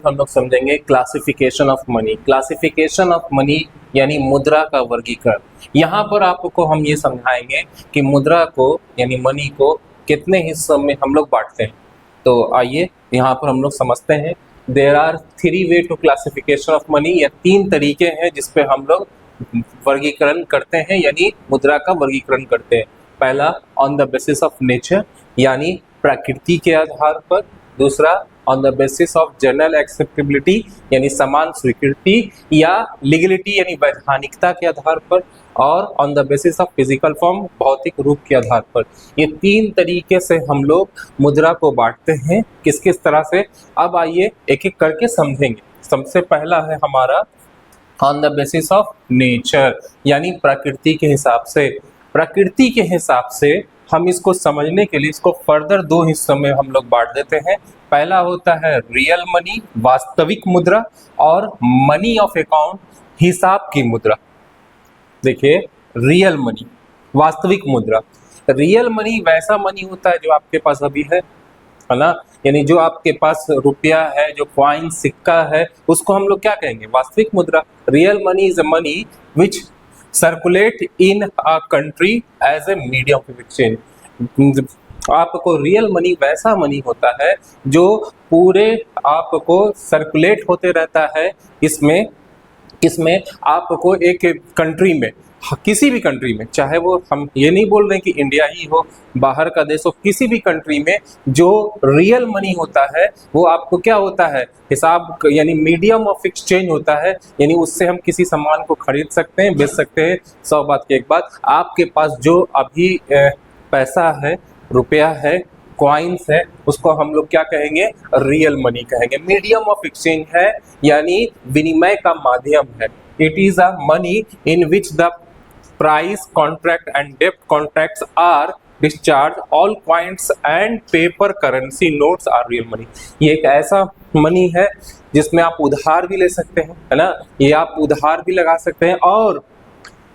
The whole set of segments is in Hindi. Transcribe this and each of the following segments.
हम लोग समझेंगे classification of money. Classification of money यानी मुद्रा का वर्गीकरण। यहाँ पर आपको हम ये समझाएंगे कि मुद्रा को यानी मनी को कितने हिस्सों में हम लोग बांटते हैं। तो आइए यहाँ पर हम लोग समझते हैं। There are 3 way to classification of money, या 3 तरीके हैं जिसपे हम लोग वर्गीकरण करते हैं यानी मुद्रा का वर्गीकरण करते हैं। पहला on the basis of nature यानी प्रकृति के आधार पर। दूसरा on the basis of general acceptability यानी समान स्वीकृति या लीगलिटी यानी वैधानिकता के आधार पर। और on the basis of physical form भौतिक रूप के आधार पर। ये 3 तरीके से हम लोग मुद्रा को बांटते हैं। किस किस तरह से, अब आइए एक एक करके समझेंगे। सबसे पहला है हमारा on the basis of nature यानी प्रकृति के हिसाब से। प्रकृति के हिसाब से हम इसको समझने के लिए इसको फर्दर 2 हिस्सों में हम लोग बांट देते हैं। पहला होता है रियल मनी वास्तविक मुद्रा, और मनी ऑफ अकाउंट हिसाब की मुद्रा। देखिए, रियल मनी वास्तविक मुद्रा। रियल मनी वैसा मनी होता है जो आपके पास अभी है ना, यानी जो आपके पास रुपया है, जो कॉइन सिक्का है, उसको हम लोग क्या कहेंगे, वास्तविक मुद्रा। Real money is a money which circulate in a country as a medium of exchange. आपको रियल मनी वैसा मनी होता है जो पूरे आपको सर्कुलेट होते रहता है। इसमें आपको एक कंट्री में, किसी भी कंट्री में, चाहे वो हम ये नहीं बोल रहे हैं कि इंडिया ही हो, बाहर का देश हो, किसी भी कंट्री में जो रियल मनी होता है वो आपको क्या होता है, हिसाब यानी मीडियम ऑफ एक्सचेंज होता है। यानी उससे हम किसी सामान को खरीद सकते हैं, बेच सकते हैं। 100 बात की एक बात, आपके पास जो अभी पैसा है, रुपया है, कॉइन्स है, उसको हम लोग क्या कहेंगे, रियल मनी कहेंगे। मीडियम ऑफ एक्सचेंज है यानी विनिमय का माध्यम है। It is a money in which the price contract and डेब्ट contracts are discharge, all coins and paper currency notes are real money. ये एक ऐसा मनी है जिसमें आप उधार भी ले सकते हैं, है ना, ये आप उधार भी लगा सकते हैं। और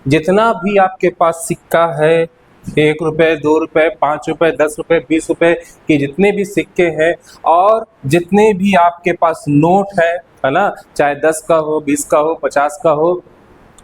जितना भी आपके पास सिक्का है, 1 रुपए, 2 रुपए, 5 रुपए, 10 रुपए, 20 रुपए के जितने भी सिक्के हैं, और जितने भी आपके पास नोट है ना, चाहे 10 का हो, 20 का हो, 50 का हो,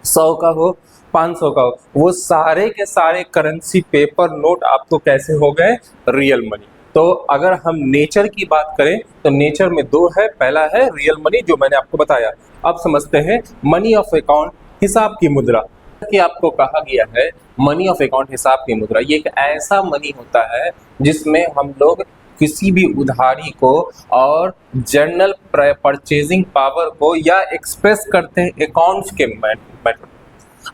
100 का हो, 500 का हो, वो सारे के सारे करेंसी पेपर नोट आपको कैसे हो गए, रियल मनी। तो अगर हम नेचर की बात करें तो नेचर में 2 है। पहला है रियल मनी जो मैंने आपको बताया। अब समझते हैं मनी ऑफ अकाउंट हिसाब की मुद्रा। कि आपको कहा गया है मनी ऑफ अकाउंट हिसाब की मुद्रा, ये एक ऐसा मनी होता है जिसमें हम लोग किसी भी उधारी को और जनरल परचेजिंग पावर को या एक्सप्रेस करते हैं अकाउंट्स के मेथड।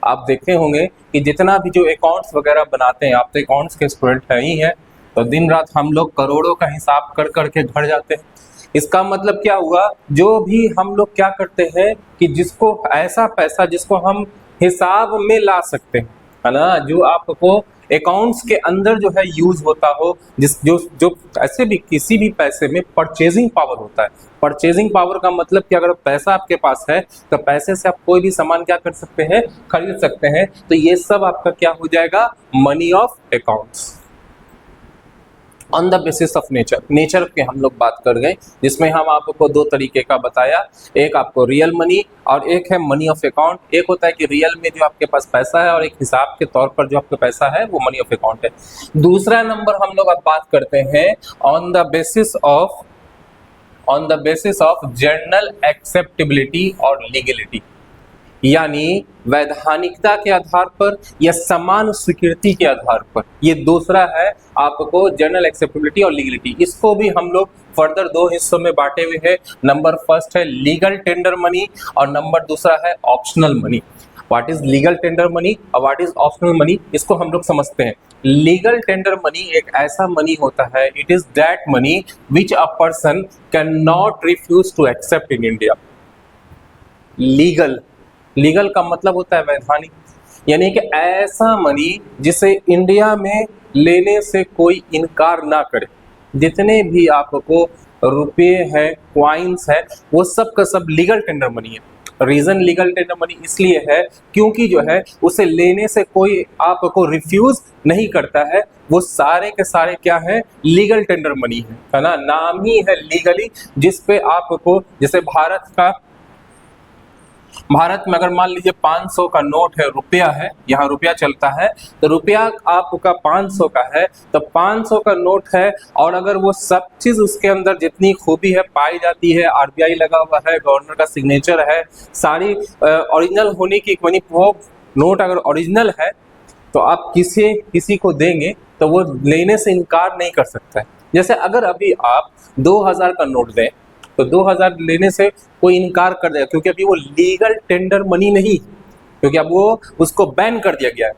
आप देखते होंगे कि जितना भी जो अकाउंट्स वगैरह बनाते हैं, आप तो अकाउंट्स के स्टूडेंट हैं ही हैं, तो दिन रात हम लोग करोड़ों का हिसाब कर करके घर जाते हैं। इसका मतलब क्या हुआ, जो भी हम लोग क्या करते हैं कि जिसको ऐसा पैसा जिसको हम हिसाब में ला सकते हैं, है ना, जो आपको अकाउंट्स के अंदर जो है यूज होता हो, जो ऐसे भी किसी भी पैसे में परचेजिंग पावर होता है। परचेजिंग पावर का मतलब कि अगर पैसा आपके पास है तो पैसे से आप कोई भी सामान क्या कर सकते हैं, खरीद सकते हैं। तो ये सब आपका क्या हो जाएगा, money of accounts. On the basis of nature, nature के हम लोग बात कर गए, जिसमें हम आपको 2 तरीके का बताया। एक आपको रियल मनी और एक है मनी ऑफ अकाउंट। एक होता है कि रियल में जो आपके पास पैसा है, और एक हिसाब के तौर पर जो आपका पैसा है वो मनी ऑफ अकाउंट है। दूसरा नंबर हम लोग अब बात करते हैं on the basis of general acceptability और लीगलिटी, यानी वैधानिकता के आधार पर या समान स्वीकृति के आधार पर। ये दूसरा है आपको जनरल एक्सेप्टेबिलिटी और लीगलिटी। इसको भी हम लोग फर्दर 2 हिस्सों में बांटे हुए हैं। नंबर फर्स्ट है लीगल टेंडर मनी और नंबर दूसरा है optional money. What is legal tender money और व्हाट इज ऑप्शनल मनी, इसको हम लोग समझते हैं। लीगल टेंडर मनी एक ऐसा मनी होता है, it is that money which a person can not refuse to accept in India. Legal का मतलब होता है वैधानिक, यानी कि ऐसा मनी जिसे इंडिया में लेने से कोई इनकार ना करे। जितने भी आपको रुपये हैं, क्वाइंस है, वो सब का सब लीगल टेंडर मनी है। रीजन लीगल टेंडर मनी इसलिए है क्योंकि जो है उसे लेने से कोई आपको रिफ्यूज नहीं करता है, वो सारे के सारे क्या है, लीगल टेंडर मनी है ना, नाम ही है लीगली, जिसपे आपको जैसे भारत में अगर मान लीजिए 500 का नोट है, रुपया है, यहाँ रुपया चलता है, तो रुपया आपका 500 का है, तो 500 का नोट है, और अगर वो सब चीज उसके अंदर जितनी खूबी है पाई जाती है, आरबीआई लगा हुआ है, गवर्नर का सिग्नेचर है, सारी ओरिजिनल होने की, वो नोट अगर ओरिजिनल है तो आप किसी को देंगे तो वो लेने से इनकार नहीं कर सकता है। जैसे अगर अभी आप 2000 का नोट दें तो 2000 लेने से कोई इनकार कर देगा, क्योंकि अभी वो लीगल टेंडर मनी नहीं, क्योंकि अब वो उसको बैन कर दिया गया है।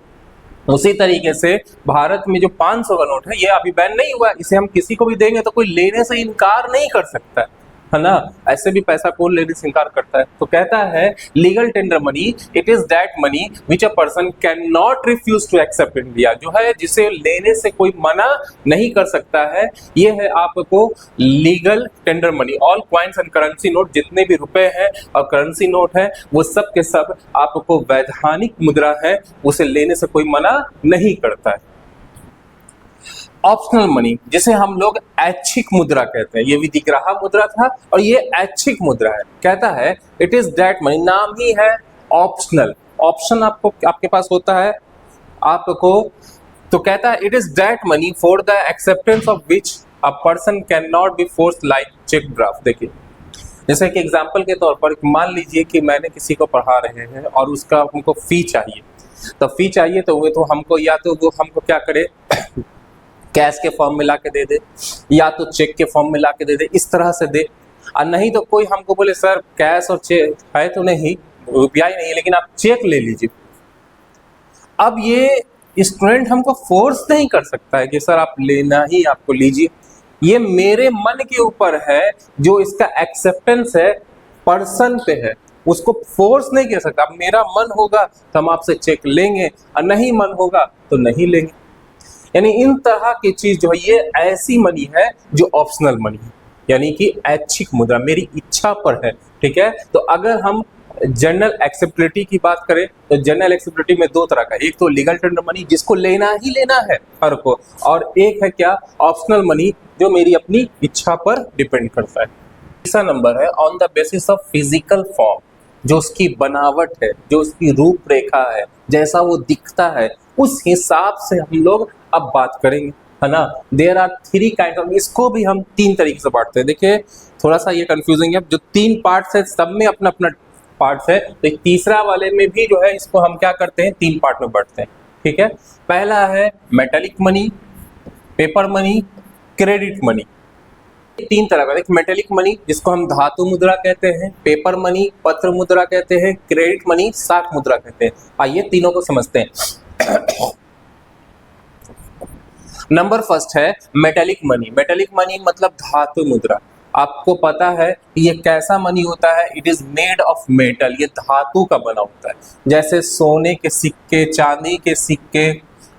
उसी तरीके से भारत में जो 500 का नोट है ये अभी बैन नहीं हुआ, इसे हम किसी को भी देंगे तो कोई लेने से इनकार नहीं कर सकता है ना। ऐसे भी पैसा कौन लेने से इनकार करता है। तो कहता है legal tender money it is that money which a person can not refuse to accept in India, जो है जिसे लेने से कोई मना नहीं कर सकता है, ये है आपको legal tender money. All coins and currency note, जितने भी रुपए हैं और करेंसी नोट है वो सब के सब आपको वैधानिक मुद्रा है, उसे लेने से कोई मना नहीं करता है। ऑप्शनल मनी, जिसे हम लोग ऐच्छिक मुद्रा कहते हैं, ये विधिग्राह मुद्रा था और ये ऐच्छिक मुद्रा है। कहता है इट इज दैट मनी, नाम ही है ऑप्शनल, ऑप्शन आपके पास होता है आपको, तो कहता है it is that money for the acceptance of which a person can not be forced like cheque draft. देखिए जैसे कि एग्जाम्पल के तौर पर मान लीजिए कि मैंने किसी को पढ़ा रहे हैं और उसका हमको फी चाहिए, तो फी चाहिए तो वो तो हमको या तो वो हमको क्या करे कैश के फॉर्म में ला के दे दे, या तो चेक के फॉर्म में ला के दे दे, इस तरह से दे। और नहीं तो कोई हमको बोले सर कैश और चेक है तो नहीं, रुपया ही नहीं है, लेकिन आप चेक ले लीजिए। अब ये स्टूडेंट हमको फोर्स नहीं कर सकता है कि सर आप लेना ही आपको लीजिए, ये मेरे मन के ऊपर है, जो इसका एक्सेप्टेंस है पर्सन पे है, उसको फोर्स नहीं कर सकता। अब मेरा मन होगा तो हम आपसे चेक लेंगे और नहीं मन होगा तो नहीं लेंगे। यानी इन तरह की चीज जो है ये ऐसी मनी है जो ऑप्शनल मनी है, यानी कि ऐच्छिक मुद्रा मेरी इच्छा पर है, ठीक है। तो अगर हम जनरल एक्सेप्टेबिलिटी की बात करें तो जनरल एक्सेप्टेबिलिटी में दो तरह का, एक तो लीगल टेंडर मनी जिसको लेना ही लेना है हर को, और एक है क्या ऑप्शनल मनी जो मेरी अपनी इच्छा पर डिपेंड करता है। तीसरा नंबर है on the basis of physical form, जो उसकी बनावट है, जो उसकी रूपरेखा है, जैसा वो दिखता है, उस हिसाब से हम लोग अब बात करेंगे, है ना। There are three kind of, इसको भी हम तीन तरीके से बांटते हैं। देखिए थोड़ा सा ये कंफ्यूजिंग है, जो तीन पार्ट्स है सब में अपना अपना पार्ट्स है, तो तीसरा वाले में भी जो है इसको हम क्या करते हैं तीन पार्ट में बांटते हैं, ठीक है। पहला है metallic money, paper money, credit money. तीन तरह का, एक मेटेलिक मनी जिसको हम धातु मुद्रा कहते हैं, पेपर मनी पत्र मुद्रा कहते हैं, क्रेडिट मनी साख मुद्रा कहते हैं। आइए तीनों को समझते हैं। नंबर फर्स्ट है मेटेलिक मनी। मेटेलिक मनी मतलब धातु मुद्रा। आपको पता है कि ये कैसा मनी होता है, it is made of metal, ये धातु का बना होता है, जैसे सोने के सिक्के, चांदी के सिक्के,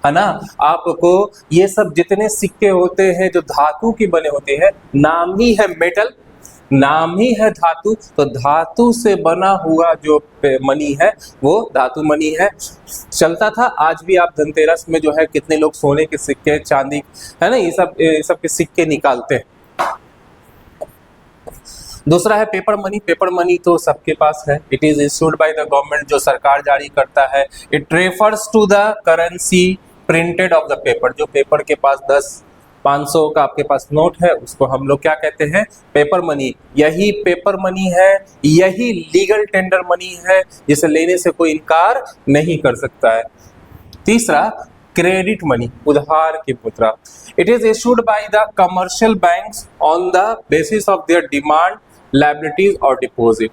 है ना। आपको ये सब जितने सिक्के होते हैं जो धातु के बने होते हैं, नाम ही है मेटल, नाम ही है धातु, तो धातु से बना हुआ जो मनी है वो धातु मनी है। चलता था, आज भी आप धनतेरस में जो है कितने लोग सोने के सिक्के, चांदी, है ना, ये सब के सिक्के निकालते हैं। दूसरा है पेपर मनी। पेपर मनी तो सबके पास है, it is issued by the government, जो सरकार जारी करता है। It refers to the currency printed of the paper, जो पेपर के पास 10-500 का आपके पास नोट है उसको हम लोग क्या कहते हैं पेपर मनी। यही पेपर मनी है, यही लीगल टेंडर मनी है, जिसे लेने से कोई इनकार नहीं कर सकता है। तीसरा क्रेडिट मनी, उधार की मुद्रा। It is issued by the commercial banks on the basis of their demand, liabilities और डिपॉजिट।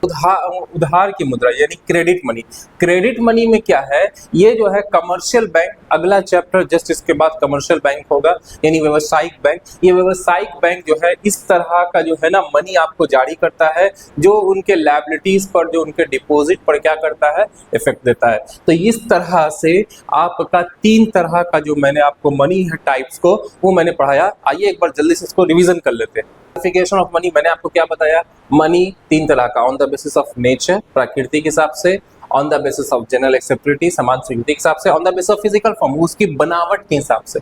उधार की मुद्रा यानी क्रेडिट मनी। क्रेडिट मनी में क्या है, ये जो है कमर्शियल बैंक, अगला चैप्टर जस्ट इसके बाद कमर्शियल बैंक होगा यानी व्यवसायिक बैंक। ये व्यवसायिक बैंक जो है इस तरह का जो है ना मनी आपको जारी करता है, जो उनके लायबिलिटीज पर, जो उनके डिपॉजिट पर क्या करता है इफेक्ट देता है। तो इस तरह से आपका तीन तरह का जो मैंने आपको मनी है टाइप्स को वो मैंने पढ़ाया। आइए एक बार जल्दी से इसको रिविजन कर लेते हैं। क्लासिफिकेशन ऑफ मनी, मैंने आपको क्या बताया, मनी तीन तरह का, on the basis of nature, प्रकृति के हिसाब से, on the basis of general acceptability, समान स्वीकृति के हिसाब से, on the basis of physical form, उसकी बनावट के हिसाब से।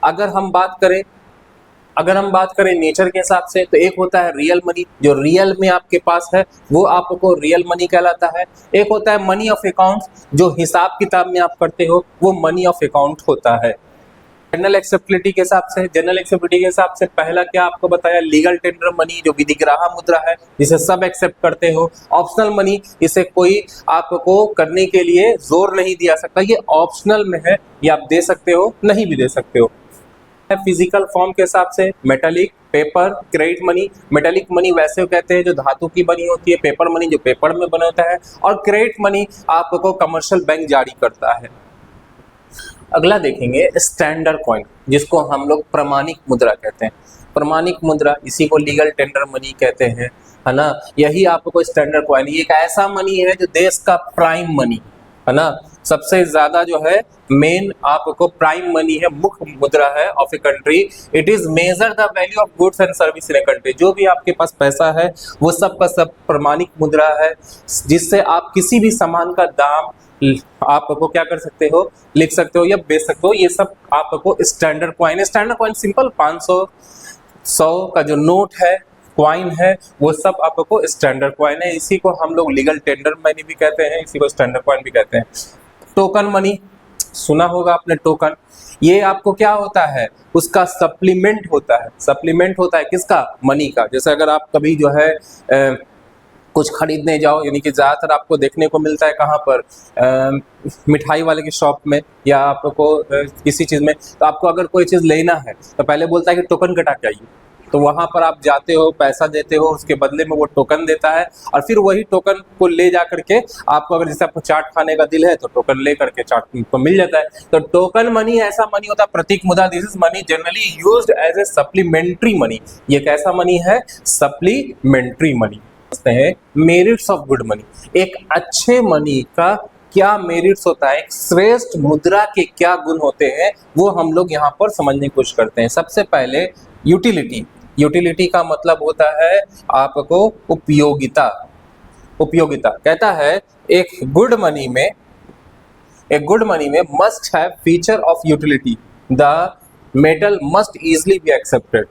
अगर हम बात करें नेचर के हिसाब से, तो एक होता है रियल मनी, जो रियल में आपके पास है वो आपको रियल मनी कहलाता है। एक होता है मनी ऑफ अकाउंट्स, जो हिसाब किताब में आप करते हो वो मनी ऑफ अकाउंट होता है। जनरल एक्सेप्टेबिलिटी के हिसाब से पहला क्या आपको बताया, लीगल टेंडर मनी, जो विधिग्राह मुद्रा है जिसे सब एक्सेप्ट करते हो। ऑप्शनल मनी, इसे कोई आपको करने के लिए जोर नहीं दिया सकता, ये ऑप्शनल में है, ये आप दे सकते हो नहीं भी दे सकते हो। फिजिकल फॉर्म के हिसाब से metallic, paper, credit money. Metallic money वैसे कहते हैं जो धातु की बनी होती है, पेपर मनी जो पेपर में बना होता है, और क्रेडिट मनी आपको कमर्शियल बैंक जारी करता है। अगला देखेंगे स्टैंडर्ड कॉइन, जिसको हम लोग प्रमाणिक मुद्रा कहते हैं। प्रमाणिक मुद्रा, इसी को लीगल टेंडर मनी कहते हैं, है ना। यही आपको स्टैंडर्ड कॉइन, ये एक ऐसा मनी है जो देश का प्राइम मनी है ना, सबसे ज्यादा जो है मेन आपको प्राइम मनी है, मुख्य मुद्रा है of a country. It is measure the value of goods and service in a country. जो भी आपके पास पैसा है वो सब का सब प्रमाणिक मुद्रा है, जिससे आप किसी भी सामान का दाम आपको क्या कर सकते हो, लिख सकते हो या बेच सकते हो। ये सब आपको स्टैंडर्ड कॉइन है। स्टैंडर्ड कॉइन सिंपल 500, 100 का जो नोट है, कॉइन है, वो सब आपको स्टैंडर्ड कॉइन है। इसी को हम लोग लीगल टेंडर मनी भी कहते हैं, इसी को स्टैंडर्ड कॉइन भी कहते हैं। टोकन मनी सुना होगा आपने, टोकन, ये आपको क्या होता है, उसका सप्लीमेंट होता है। सप्लीमेंट होता है किसका, मनी का। जैसे अगर आप कभी जो है कुछ खरीदने जाओ, यानी कि ज़्यादातर आपको देखने को मिलता है कहाँ पर, मिठाई वाले की शॉप में या आपको किसी चीज़ में, तो आपको अगर कोई चीज़ लेना है तो पहले बोलता है कि टोकन कटा के आइए। तो वहाँ पर आप जाते हो, पैसा देते हो, उसके बदले में वो टोकन देता है, और फिर वही टोकन को ले जा करके आपको, अगर जैसे आपको चाट खाने का दिल है तो टोकन ले करके चाट को मिल जाता है। तो टोकन मनी ऐसा मनी होता है, प्रतीक मुद्रा। This is money generally used as a supplementary money. ये कैसा मनी है, सप्लीमेंट्री मनी। हैं मेरिट्स ऑफ गुड मनी, एक अच्छे मनी का क्या मेरिट्स होता है, एक श्रेष्ठ मुद्रा के क्या गुण होते हैं, वो हम लोग यहाँ पर समझने की कोशिश करते हैं। सबसे पहले यूटिलिटी। यूटिलिटी का मतलब होता है आपको उपयोगिता। उपयोगिता कहता है एक गुड मनी में must have feature of utility, the metal must easily be accepted.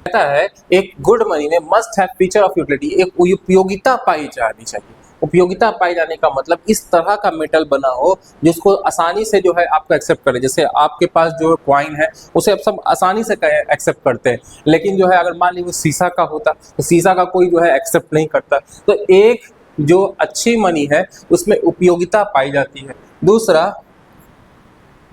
कहता है एक गुड मनी में must have feature of utility, एक उपयोगिता पाई जानी चाहिए। उपयोगिता पाई जाने का मतलब इस तरह का मेटल बना हो जिसको आसानी से जो है आपको एक्सेप्ट करे। जैसे आपके पास जो कॉइन है उसे आप सब आसानी से एक्सेप्ट करते हैं, लेकिन जो है अगर मान लीजिए वो शीशा का होता तो शीशा का कोई जो है एक्सेप्ट नहीं करता। तो एक जो अच्छी मनी है उसमें उपयोगिता पाई जाती है। दूसरा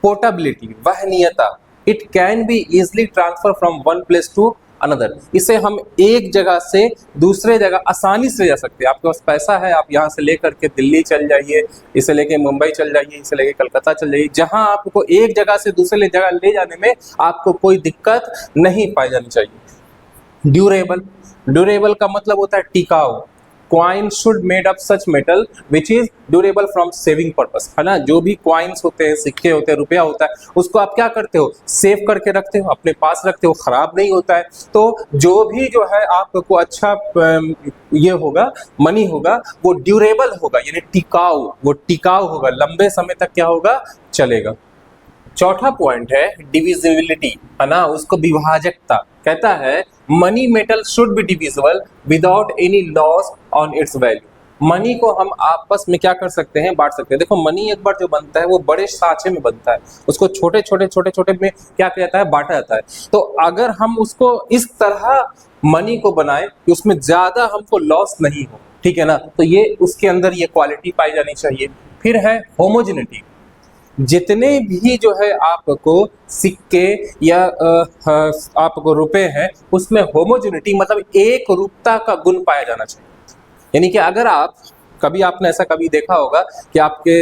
पोर्टेबिलिटी, वहनीयता। It can be easily transfer from one place to another. इसे हम एक जगह से दूसरे जगह आसानी से जा सकते हैं। आपके पास पैसा है, आप यहाँ से लेकर के दिल्ली चल जाइए, इसे लेके मुंबई चल जाइए, इसे लेके कलकत्ता चल जाइए, जहाँ आपको एक जगह से दूसरे जगह ले जाने में आपको कोई दिक्कत नहीं पाई जानी चाहिए। ड्यूरेबल, ड्यूरेबल का मतलब होता है टिकाऊ। Coin should made of such metal which is durable from saving purpose, है ना। जो भी कॉइन्स होते हैं, सिक्के होते हैं, रुपया होता है, उसको आप क्या करते हो, सेव करके रखते हो, अपने पास रखते हो, खराब नहीं होता है। तो जो भी जो है आपको अच्छा ये होगा, मनी होगा, वो ड्यूरेबल होगा, यानी टिकाऊ, वो टिकाऊ होगा, लंबे समय तक क्या होगा, चलेगा। चौथा पॉइंट है डिविजिबिलिटी, है ना, उसको विभाजकता। कहता है money metal should be divisible without any loss on it's value. Money को हम आपस में क्या कर सकते हैं, बांट सकते हैं। देखो मनी एक बार जो बनता है वो बड़े साँचे में बनता है, उसको छोटे छोटे में क्या किया जाता है, बांटा जाता है। तो अगर हम उसको इस तरह मनी को बनाए कि उसमें ज्यादा हमको लॉस नहीं हो, ठीक है ना, तो ये उसके अंदर ये क्वालिटी पाई जानी चाहिए। फिर है होमोजेनिटी। जितने भी जो है आपको सिक्के या आपको रुपए हैं, उसमें होमोजेनिटी मतलब एक रूपता का गुण पाया जाना चाहिए। यानी कि अगर आप कभी, आपने ऐसा कभी देखा होगा कि आपके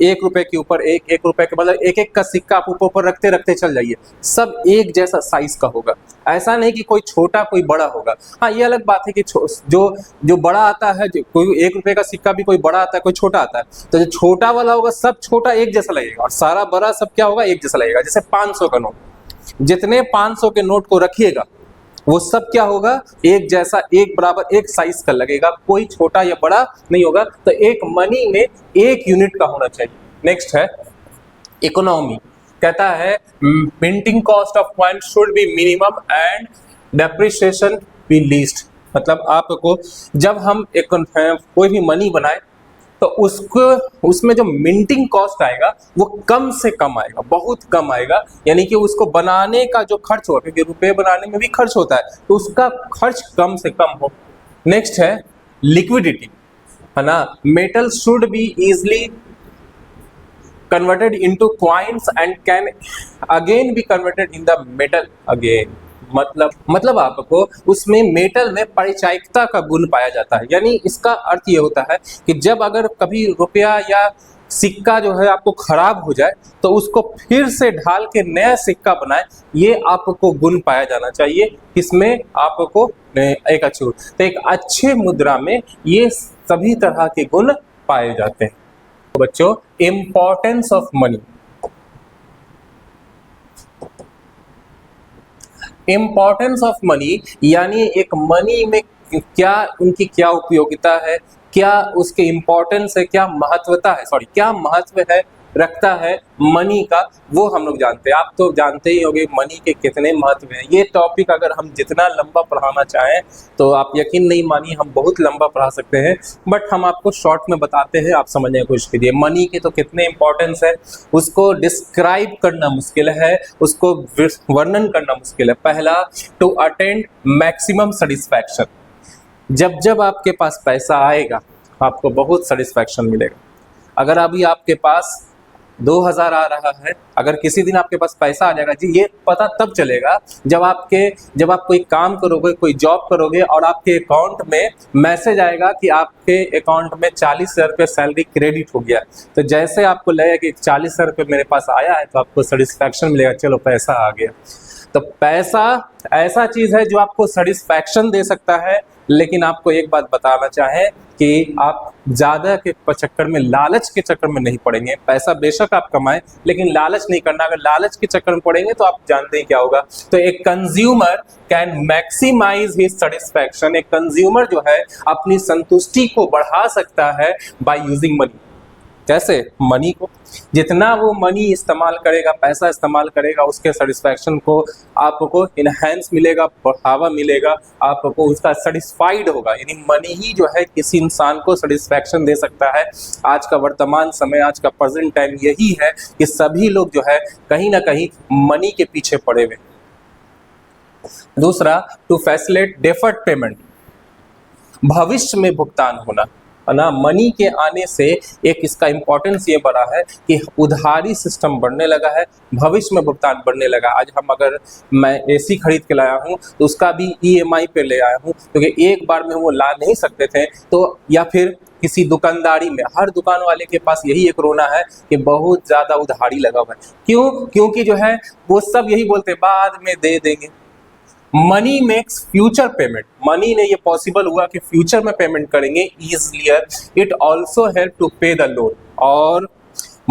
1 रुपए के ऊपर 1 रुपए के मतलब एक का सिक्का आप ऊपर रखते रखते चल जाइए, सब एक जैसा साइज का होगा। ऐसा नहीं कि कोई छोटा कोई बड़ा होगा। हाँ, ये अलग बात है कि जो बड़ा आता है, कोई 1 रुपए का सिक्का भी कोई बड़ा आता है, कोई छोटा आता है, तो जो छोटा वाला होगा सब छोटा एक जैसा लगेगा, और सारा बड़ा सब क्या होगा, एक जैसा लगेगा। जैसे 500 का नोट, जितने 500 के नोट को रखिएगा वो सब क्या होगा, एक जैसा, एक बराबर, एक साइज का लगेगा, कोई छोटा या बड़ा नहीं होगा। तो एक मनी में एक यूनिट का होना चाहिए। नेक्स्ट है इकोनॉमी, कहता है minting cost of coin should be minimum and depreciation be least. मतलब आपको जब हम एक कोई भी मनी बनाए तो उसको, उसमें जो मिंटिंग कॉस्ट आएगा वो कम से कम आएगा, बहुत कम आएगा। यानी कि उसको बनाने का जो खर्च होगा, क्योंकि रुपए बनाने में भी खर्च होता है, तो उसका खर्च कम से कम हो। नेक्स्ट है लिक्विडिटी, है ना। Metal should be easily converted into coins and can again be converted in the metal again. मतलब आपको उसमें मेटल में परिचायकता का गुण पाया जाता है। यानी इसका अर्थ ये होता है कि जब अगर कभी रुपया या सिक्का जो है आपको खराब हो जाए तो उसको फिर से ढाल के नया सिक्का बनाए, ये आपको गुण पाया जाना चाहिए। किसमें आपको एक अच्छे, तो एक अच्छे मुद्रा में ये सभी तरह के गुण पाए जाते हैं। तो बच्चों, importance of money, importance of money यानी एक मनी में क्या, उनकी क्या उपयोगिता है, क्या उसके इंपॉर्टेंस है, क्या महत्वता है, क्या महत्व है रखता है मनी का, वो हम लोग जानते हैं। आप तो जानते ही होंगे मनी के कितने महत्व हैं। ये टॉपिक अगर हम जितना लंबा पढ़ाना चाहें तो आप यकीन नहीं मानिए, हम बहुत लंबा पढ़ा सकते हैं, बट हम आपको शॉर्ट में बताते हैं, आप समझने की कोशिश कीजिए। मनी के तो कितने इंपॉर्टेंस है, उसको डिस्क्राइब करना मुश्किल है, उसको वर्णन करना मुश्किल है। पहला, टू अटेंड मैक्सिमम सेटिस्फैक्शन। जब जब आपके पास पैसा आएगा आपको बहुत सेटिस्फैक्शन मिलेगा। अगर अभी आपके पास 2000 आ रहा है, अगर किसी दिन आपके पास पैसा आ जाएगा जी, ये पता तब चलेगा जब आप कोई काम करोगे, कोई जॉब करोगे और आपके अकाउंट में मैसेज आएगा कि आपके अकाउंट में 40,000 रुपये सैलरी क्रेडिट हो गया। तो जैसे आपको लगेगा कि 40,000 रुपये मेरे पास आया है तो आपको सेटिस्फैक्शन मिलेगा, चलो पैसा आ गया। तो पैसा ऐसा चीज है जो आपको सेटिस्फैक्शन दे सकता है। लेकिन आपको एक बात बताना चाहें कि आप ज्यादा के चक्कर में, लालच के चक्कर में नहीं पड़ेंगे। पैसा बेशक आप कमाएं लेकिन लालच नहीं करना। अगर लालच के चक्कर में पड़ेंगे तो आप जानते हैं क्या होगा। तो एक consumer can maximize his satisfaction, एक कंज्यूमर जो है अपनी संतुष्टि को बढ़ा सकता है बाय यूजिंग मनी। कैसे? मनी को, जितना वो मनी इस्तेमाल करेगा, पैसा इस्तेमाल करेगा, उसके सेटिस्फैक्शन को आपको इनहेंस मिलेगा, बढ़ावा मिलेगा, आपको उसका सेटिस्फाइड होगा। यानी मनी ही जो है किसी इंसान को सेटिस्फैक्शन दे सकता है। आज का वर्तमान समय, आज का प्रेजेंट टाइम यही है कि सभी लोग जो है कहीं ना कहीं मनी के पीछे पड़े हुए। दूसरा, टू फैसिलिटेट डेफर्ड पेमेंट, भविष्य में भुगतान होना, है ना। मनी के आने से एक इसका इंपॉर्टेंस ये बढ़ा है कि उधारी सिस्टम बढ़ने लगा है, भविष्य में भुगतान बढ़ने लगा। आज अगर मैं एसी खरीद के लाया हूँ तो उसका भी ईएमआई पे ले आया हूँ, क्योंकि एक बार में वो ला नहीं सकते थे। तो या फिर किसी दुकानदारी में, हर दुकान वाले के पास यही एक रोना है कि बहुत ज्यादा उधारी लगा हुआ है। क्यों? क्योंकि जो है वो सब यही बोलते बाद में दे देंगे। Money makes future payment, money ने ये पॉसिबल हुआ कि फ्यूचर में पेमेंट करेंगे इजलियर। इट ऑल्सो हेल्प टू पे द लोन, और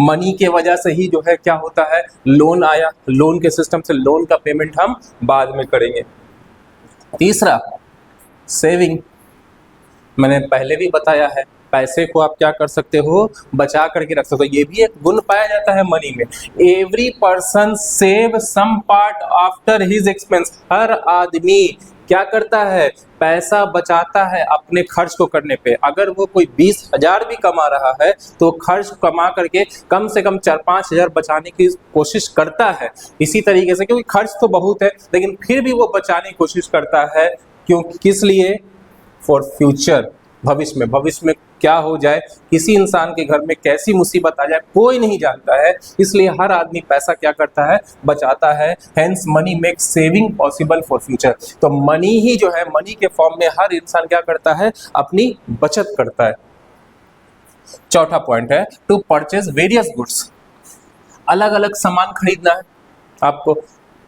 मनी के वजह से ही जो है क्या होता है, लोन आया, लोन के सिस्टम से लोन का पेमेंट हम बाद में करेंगे। तीसरा, सेविंग, मैंने पहले भी बताया है, पैसे को आप क्या कर सकते हो, बचा करके रख सकते हो। ये भी एक गुण पाया जाता है मनी में। Every person save some part after his expense, हर आदमी क्या करता है, पैसा बचाता है अपने खर्च को करने पे। अगर वो कोई 20,000 भी कमा रहा है तो खर्च कमा करके कम से कम 4-5 हज़ार बचाने की कोशिश करता है। इसी तरीके से, क्योंकि खर्च तो बहुत है लेकिन फिर भी वो बचाने की कोशिश करता है। क्यों? किस लिए? फॉर फ्यूचर, भविष्य में क्या हो जाए, किसी इंसान के घर में कैसी मुसीबत आ जाए, कोई नहीं जानता है। इसलिए हर आदमी पैसा क्या करता है, बचाता है। Hence money makes saving possible for future. तो मनी ही जो है, मनी के फॉर्म में हर इंसान क्या करता है, अपनी बचत करता है। चौथा पॉइंट है टू परचेज वेरियस गुड्स, अलग अलग सामान खरीदना है आपको।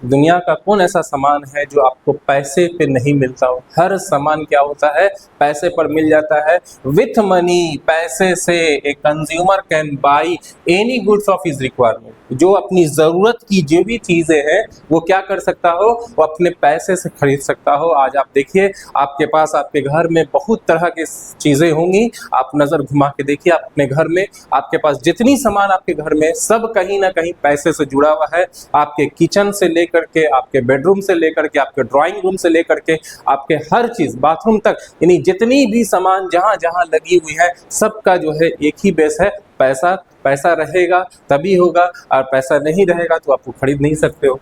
दुनिया का कौन ऐसा सामान है जो आपको पैसे पे नहीं मिलता हो? हर सामान क्या होता है, पैसे पर मिल जाता है। विथ मनी, पैसे से a consumer can buy any goods of his requirement. जो अपनी जरूरत की जो भी चीजें हैं वो क्या कर सकता हो, वो अपने पैसे से खरीद सकता हो। आज आप देखिए, आपके पास आपके घर में बहुत तरह की चीजें होंगी, आप नजर घुमा के देखिए, आप अपने घर में आपके पास जितनी सामान आपके घर में, सब कहीं ना कहीं पैसे से जुड़ा हुआ है। आपके किचन से लेकर के, आपके बेडरूम से लेकर के, आपके ड्राइंग रूम से लेकर के, आपके हर चीज, बाथरूम तक, यानी जितनी भी सामान जहां जहां लगी हुई है, सबका जो है एक ही बेस है, पैसा। पैसा रहेगा तभी होगा, और पैसा नहीं रहेगा तो आप खरीद नहीं सकते हो।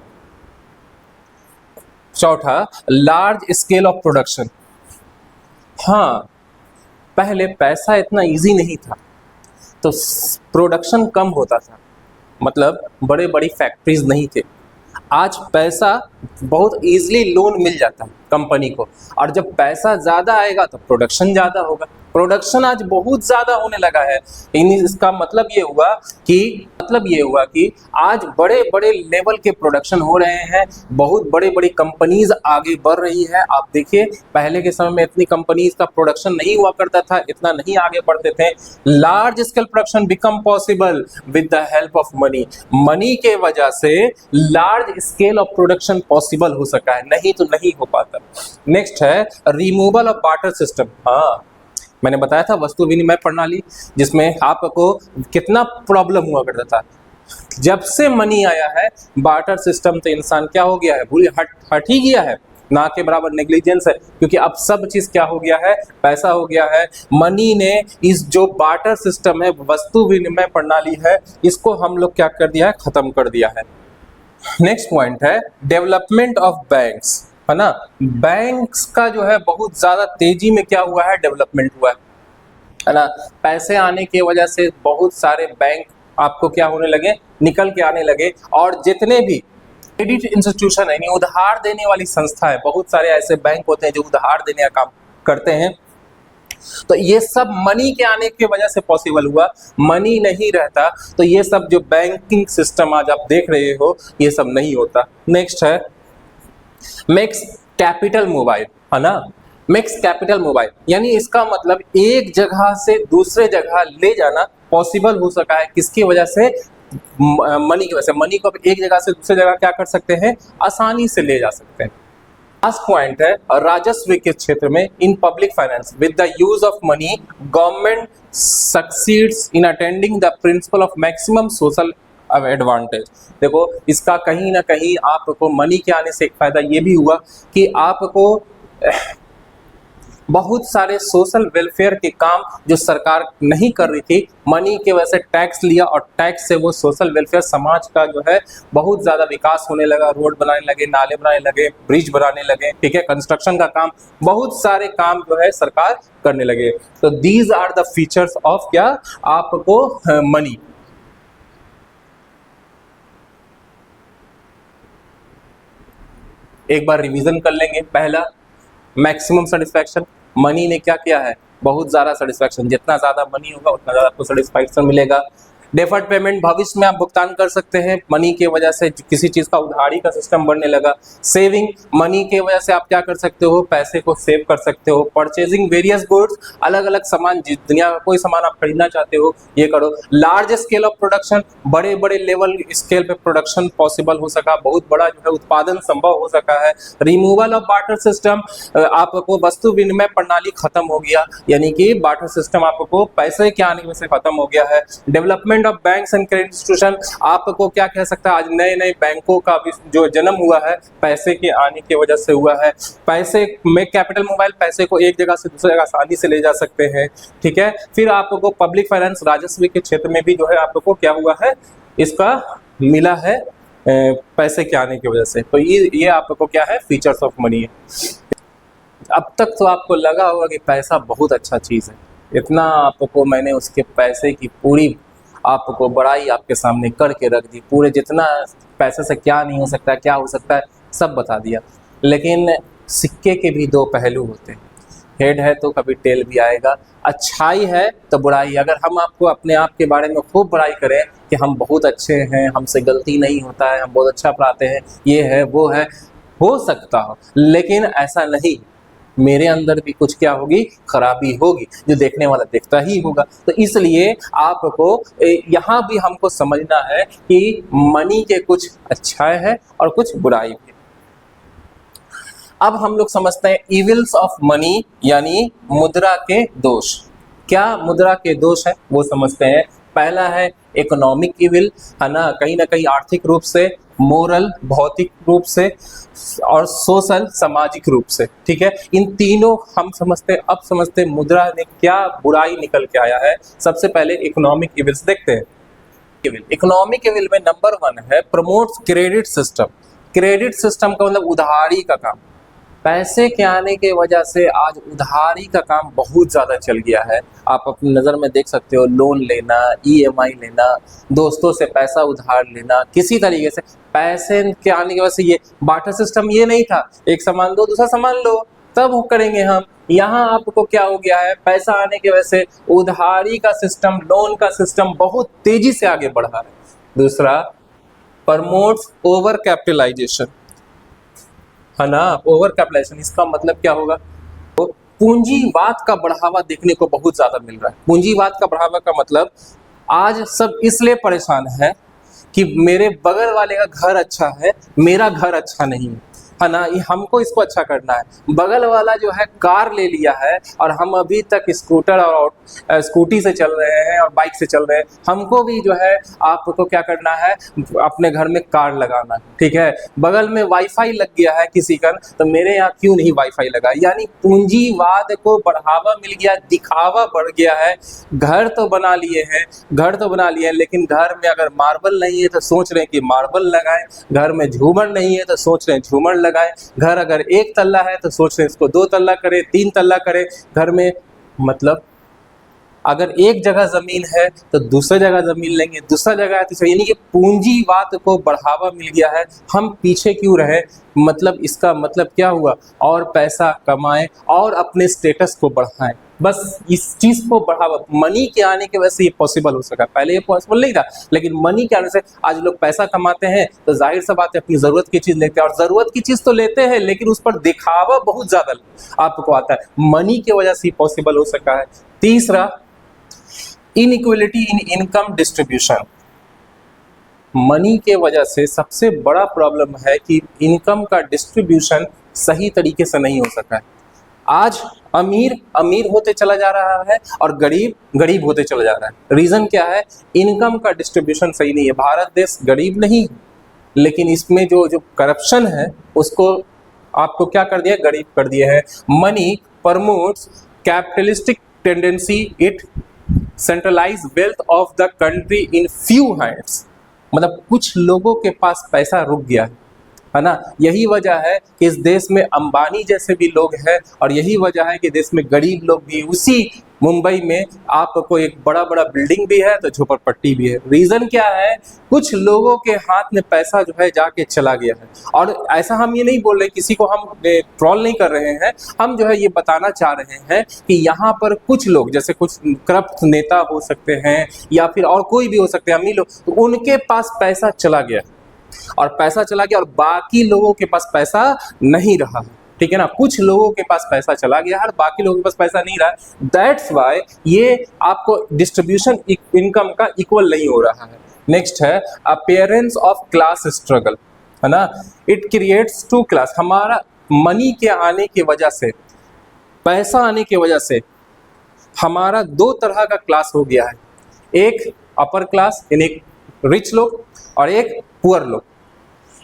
चौथा, लार्ज स्केल ऑफ प्रोडक्शन। हाँ, पहले पैसा इतना इजी नहीं था तो प्रोडक्शन कम होता था, मतलब बड़े बड़ी फैक्ट्रीज नहीं थे। आज पैसा बहुत इजीली लोन मिल जाता है कंपनी को, और जब पैसा ज़्यादा आएगा तो प्रोडक्शन ज़्यादा होगा। प्रोडक्शन आज बहुत ज़्यादा होने लगा है। इसका मतलब ये हुआ कि आज बड़े बड़े लेवल के प्रोडक्शन हो रहे हैं, बहुत बड़ी बड़ी कंपनीज आगे बढ़ रही है। आप देखिए, पहले के समय में इतनी कंपनीज का प्रोडक्शन नहीं हुआ करता था, इतना नहीं आगे बढ़ते थे। Large scale production become possible with the help of money. Money के वजह से large scale of production possible हो सका है, नहीं तो नहीं हो पाता। नेक्स्ट है रिमूवल ऑफ बार्टर सिस्टम। हाँ, मैंने बताया था वस्तु विनिमय प्रणाली, जिसमें आपको कितना प्रॉब्लम हुआ करता था। जब से मनी आया है, बार्टर सिस्टम तो इंसान क्या हो गया है, भूल हट ही गया है, ना के बराबर नेग्लिजेंस है, क्योंकि अब सब चीज क्या हो गया है, पैसा हो गया है। मनी ने इस जो बार्टर सिस्टम है, वस्तु विनिमय प्रणाली है, इसको हम लोग क्या कर दिया है, खत्म कर दिया है। नेक्स्ट पॉइंट है डेवलपमेंट ऑफ बैंक्स, है ना। बैंक्स का जो है बहुत ज्यादा तेजी में क्या हुआ है, डेवलपमेंट हुआ है ना। पैसे आने की वजह से बहुत सारे बैंक आपको क्या होने लगे, निकल के आने लगे, और जितने भी क्रेडिट इंस्टीट्यूशन है, यानी उधार देने वाली संस्था है, बहुत सारे ऐसे बैंक होते हैं जो उधार देने का काम करते हैं, तो ये सब मनी के आने की वजह से पॉसिबल हुआ। मनी नहीं रहता तो ये सब जो बैंकिंग सिस्टम आज आप देख रहे हो, ये सब नहीं होता। नेक्स्ट है मेक्स कैपिटल मोबाइल, है ना। मेक्स कैपिटल मोबाइल, यानी इसका मतलब एक जगह से दूसरे जगह ले जाना पॉसिबल हो सका है, किसकी वजह से, मनी की वजह से। मनी को अब एक जगह से दूसरे जगह क्या कर सकते हैं, आसानी से ले जा सकते हैं। लास्ट पॉइंट है राजस्व के क्षेत्र में, in public finance with the use of money government succeeds in attending the principle of maximum social advantage. देखो, इसका कहीं ना कहीं आपको मनी के आने से एक फायदा ये भी हुआ कि आपको बहुत सारे सोशल वेलफेयर के काम जो सरकार नहीं कर रही थी, मनी के वजह से टैक्स लिया, और टैक्स से वो सोशल वेलफेयर, समाज का जो है बहुत ज्यादा विकास होने लगा। रोड बनाने लगे, नाले बनाने लगे, ब्रिज बनाने लगे, ठीक है, कंस्ट्रक्शन का काम, बहुत सारे काम जो है सरकार करने लगे। तो these are the features of क्या, आपको मनी। एक बार रिवीजन कर लेंगे। पहला, मैक्सिमम सेटिस्फैक्शन। मनी ने क्या किया है, बहुत ज़्यादा सेटिस्फैक्शन, जितना ज़्यादा मनी होगा उतना ज़्यादा आपको सेटिस्फैक्शन मिलेगा। डेफर्ड पेमेंट, भविष्य में आप भुगतान कर सकते हैं, मनी की वजह से किसी चीज़ का उधारी का सिस्टम बनने लगा। सेविंग, मनी की वजह से आप क्या कर सकते हो, पैसे को सेव कर सकते हो। परचेजिंग वेरियस गुड्स, अलग अलग सामान, जिस दुनिया का कोई सामान आप खरीदना चाहते हो ये करो। लार्ज स्केल ऑफ प्रोडक्शन, बड़े बड़े लेवल स्केल पे प्रोडक्शन पॉसिबल हो सका, बहुत बड़ा जो है उत्पादन संभव हो सका है। रिमूवल ऑफ बार्टर सिस्टम, आपको वस्तु विनिमय प्रणाली खत्म हो गया, यानी कि बार्टर सिस्टम आपको पैसे के आने से खत्म हो गया है। Development of banks and credit institution, आपको क्या कह सकता है, आज नए नए बैंकों का भी जो जन्म हुआ है पैसे के आने की वजह से हुआ है। पैसे में कैपिटल मोबाइल, पैसे को एक जगह से दूसरी जगह आसानी से ले जा सकते हैं, ठीक है। फिर आपको पब्लिक फाइनेंस, राजस्व के क्षेत्र में भी जो है आपको क्या हुआ है, इसका मिला है पैसे के आने की वजह से। तो ये आपको क्या है, फीचर्स ऑफ मनी है। अब तक तो आपको लगा होगा कि पैसा बहुत अच्छा चीज़ है, इतना आपको मैंने उसके पैसे की पूरी आपको बड़ाई आपके सामने करके रख दी, पूरे जितना पैसे से क्या नहीं हो सकता, क्या हो सकता है, सब बता दिया। लेकिन सिक्के के भी दो पहलू होते हैं। हेड है तो कभी टेल भी आएगा। अच्छाई है तो बुराई। अगर हम आपको अपने आप के बारे में खूब बड़ाई करें कि हम बहुत अच्छे हैं, हमसे गलती नहीं होता है, हम बहुत अच्छा पढ़ाते हैं, ये है वो है, हो सकता हो, लेकिन ऐसा नहीं, मेरे अंदर भी कुछ क्या होगी, खराबी होगी, जो देखने वाला देखता ही होगा। तो इसलिए आपको यहाँ भी हमको समझना है कि मनी के कुछ अच्छाई है और कुछ बुराई भी। अब हम लोग समझते हैं इविल्स ऑफ मनी, यानी मुद्रा के दोष। क्या मुद्रा के दोष है वो समझते हैं। पहला है इकोनॉमिक इविल, है ना कहीं आर्थिक रूप से, मोरल भौतिक रूप से, और सोशल सामाजिक रूप से। ठीक है, इन तीनों हम समझते हैं। अब समझते हैं मुद्रा ने क्या बुराई निकल के आया है। सबसे पहले इकोनॉमिक इविल्स देखते हैं। इकोनॉमिक इविल में नंबर 1 है promotes credit system. Credit system का मतलब उधारी का काम। पैसे के आने के वजह से आज उधारी का काम बहुत ज़्यादा चल गया है। आप अपनी नज़र में देख सकते हो, लोन लेना, ईएमआई लेना, दोस्तों से पैसा उधार लेना, किसी तरीके से पैसे के आने की वजह से। ये बार्टर सिस्टम ये नहीं था, एक सामान दो दूसरा सामान लो तब वो करेंगे हम। यहाँ आपको क्या हो गया है, पैसा आने की वजह से उधारी का सिस्टम, लोन का सिस्टम बहुत तेजी से आगे बढ़ा है। दूसरा, प्रमोट्स ओवर कैपिटलाइजेशन, है ना, ओवर कैपिटलाइजेशन। इसका मतलब क्या होगा, तो पूंजीवाद का बढ़ावा देखने को बहुत ज्यादा मिल रहा है। पूंजीवाद का बढ़ावा का मतलब आज सब इसलिए परेशान है कि मेरे बगल वाले का घर अच्छा है, मेरा घर अच्छा नहीं है ना, हमको इसको अच्छा करना है। बगल वाला जो है कार ले लिया है और हम अभी तक स्कूटर और स्कूटी से चल रहे हैं और बाइक से चल रहे हैं। हमको भी जो है आपको क्या करना है, अपने घर में कार लगाना है। ठीक है, बगल में वाईफाई लग गया है किसी का, तो मेरे यहाँ क्यों नहीं वाईफाई लगा। यानी पूंजीवाद को बढ़ावा मिल गया, दिखावा बढ़ गया है। घर तो बना लिए हैं, घर तो बना लिए हैं, लेकिन घर में अगर मार्बल नहीं है तो सोच रहे हैं कि मार्बल लगाएं, घर में झूमर नहीं है तो सोच रहे हैं झूमर लगाएं, घर अगर 1 तल्ला है तो सोच रहे हैं इसको 2 तल्ला करें, 3 तल्ला करें। घर में मतलब अगर एक जगह जमीन है तो दूसरी जगह जमीन लेंगे, दूसरा जगह है तो, यानी कि पूंजीवाद को बढ़ावा मिल गया है। हम पीछे क्यों रहे, मतलब इसका मतलब क्या हुआ, और पैसा कमाएं और अपने स्टेटस को बढ़ाएं। बस इस चीज को बढ़ावा, मनी के आने की वजह से ये पॉसिबल हो सका। पहले ये पॉसिबल नहीं था, लेकिन मनी के आने से आज लोग पैसा कमाते हैं तो जाहिर सा बात है अपनी जरूरत की चीज लेते हैं, और जरूरत की चीज तो लेते हैं लेकिन उस पर दिखावा बहुत ज्यादा आपको आता है। मनी की वजह से पॉसिबल हो सका है। तीसरा, इनइक्वलिटी इन इनकम डिस्ट्रीब्यूशन। मनी के वजह से सबसे बड़ा प्रॉब्लम है कि इनकम का डिस्ट्रीब्यूशन सही तरीके से नहीं हो सका है। आज अमीर अमीर होते चला जा रहा है और गरीब गरीब होते चला जा रहा है। रीजन क्या है, इनकम का डिस्ट्रीब्यूशन सही नहीं है। भारत देश गरीब नहीं, लेकिन इसमें जो करप्शन है उसको आपको क्या कर दिया, गरीब कर दिया है। Money promotes capitalistic tendency, it centralize wealth of the country in few hands. मतलब कुछ लोगों के पास पैसा रुक गया है ना। यही वजह है कि इस देश में अंबानी जैसे भी लोग हैं, और यही वजह है कि देश में गरीब लोग भी। उसी मुंबई में आपको एक बड़ा बड़ा बिल्डिंग भी है तो झोपड़पट्टी भी है। रीजन क्या है, कुछ लोगों के हाथ में पैसा जो है जाके चला गया है। और ऐसा हम ये नहीं बोल रहे, किसी को हम ट्रोल नहीं कर रहे हैं, हम जो है ये बताना चाह रहे हैं कि यहाँ पर कुछ लोग, जैसे कुछ करप्ट नेता हो सकते हैं या फिर और कोई भी हो सकते हैं, अमीर लोग, तो उनके पास पैसा चला गया और पैसा चला गया और बाकी लोगों के पास पैसा नहीं रहा। ठीक है ना, कुछ लोगों के पास पैसा चला गया और बाकी लोगों के पास पैसा नहीं रहा। दैट्स वाई ये आपको डिस्ट्रीब्यूशन इनकम का इक्वल नहीं हो रहा है। नेक्स्ट है अपीयरेंस ऑफ क्लास स्ट्रगल, है ना। It creates 2 class. हमारा मनी के आने की वजह से, पैसा आने की वजह से हमारा 2 तरह का क्लास हो गया है। एक अपर क्लास यानी रिच लोग और एक पुअर लोग।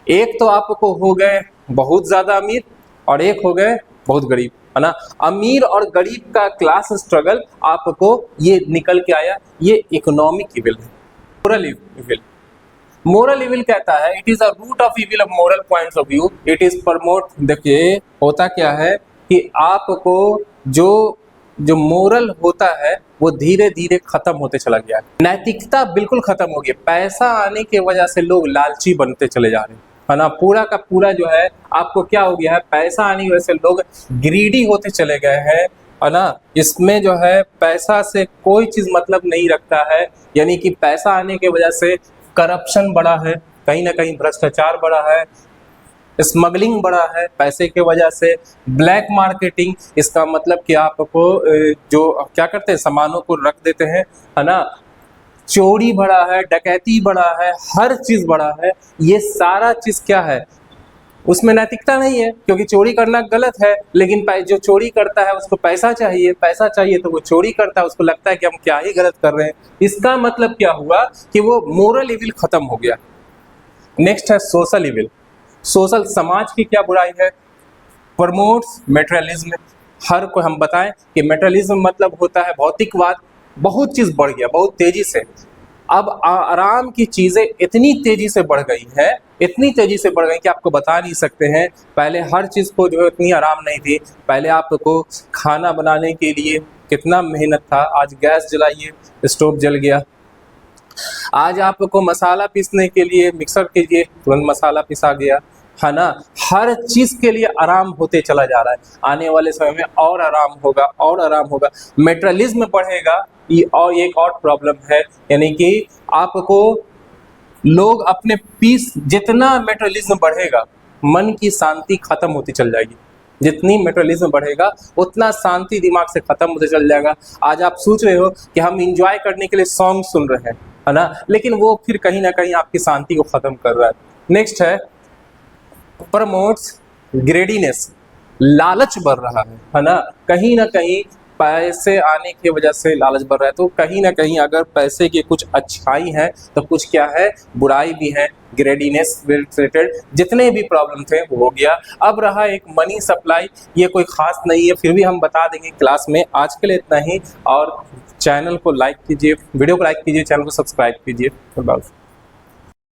एक तो आपको हो गए बहुत ज्यादा अमीर और एक हो गए बहुत गरीब, है ना। अमीर और गरीब का क्लास स्ट्रगल आपको ये निकल के आया, ये इकोनॉमिक इविल है। मोरल इविल, मोरल इविल कहता है it is a root of evil of moral points of view, it is promote. देखिए होता क्या है कि आपको जो मोरल होता है वो धीरे धीरे खत्म होते चला गया है। नैतिकता बिल्कुल खत्म हो गई। पैसा आने की वजह से लोग लालची बनते चले जा रहे हैं, है ना। पूरा का पूरा जो है आपको क्या हो गया है, पैसा आने की वजह से लोग ग्रीडी होते चले गए हैं, है ना, इसमें जो है पैसा से कोई चीज मतलब नहीं रखता है, यानी कि पैसा आने के वजह से करप्शन बढ़ा है, कहीं ना कहीं भ्रष्टाचार बढ़ा है, स्मगलिंग बढ़ा है पैसे के वजह से, ब्लैक मार्केटिंग, इसका मतलब कि आपको जो क्या करते हैं सामानों को रख देते हैं, है ना, चोरी बढ़ा है, डकैती बढ़ा है, हर चीज बढ़ा है। ये सारा चीज क्या है, उसमें नैतिकता नहीं है, क्योंकि चोरी करना गलत है, लेकिन जो चोरी करता है उसको पैसा चाहिए, पैसा चाहिए तो वो चोरी करता है, उसको लगता है कि हम क्या ही गलत कर रहे हैं। इसका मतलब क्या हुआ कि वो मोरल इविल खत्म हो गया। नेक्स्ट है सोशल इविल। सोशल, समाज की क्या बुराई है, प्रमोट्स मेटेरियलिज्म। हर को हम बताएं कि मेटेरियलिज्म मतलब होता है भौतिकवाद, बहुत चीज बढ़ गया बहुत तेजी से। अब आराम की चीजें इतनी तेजी से बढ़ गई है, इतनी तेजी से बढ़ गई कि आपको बता नहीं सकते हैं। पहले हर चीज को जो है इतनी आराम नहीं थी, पहले आपको खाना बनाने के लिए कितना मेहनत था, आज गैस जलाइए स्टोव जल गया। आज आपको मसाला पीसने के लिए मिक्सर कीजिए तुरंत मसाला पिसा गया, है ना। हर चीज के लिए आराम होते चला जा रहा है, आने वाले समय में और आराम होगा और आराम होगा, मेटेरियलिज्म बढ़ेगा। ये और एक और प्रॉब्लम है, यानी कि आपको लोग अपने पीस, जितना मेटेरियलिज्म बढ़ेगा मन की शांति खत्म होती चल जाएगी। जितनी मेटेरियलिज्म बढ़ेगा उतना शांति दिमाग से खत्म होते चल जाएगा। आज आप सोच रहे हो कि हम इंजॉय करने के लिए सॉन्ग सुन रहे हैं, है ना, लेकिन वो फिर कहीं ना कहीं आपकी शांति को खत्म कर रहा है। नेक्स्ट है प्रमोट्स ग्रेडीनेस, लालच बढ़ रहा है ना, कहीं ना कहीं पैसे आने की वजह से लालच बढ़ रहा है। तो कहीं ना कहीं अगर पैसे की कुछ अच्छाई है तो कुछ क्या है, बुराई भी है। ग्रेडीनेस रिलेटेड जितने भी प्रॉब्लम थे वो हो गया। अब रहा एक मनी सप्लाई, ये कोई खास नहीं है, फिर भी हम बता देंगे क्लास में। आज के लिए इतना ही, और चैनल को लाइक कीजिए, वीडियो को लाइक कीजिए, चैनल को सब्सक्राइब कीजिए।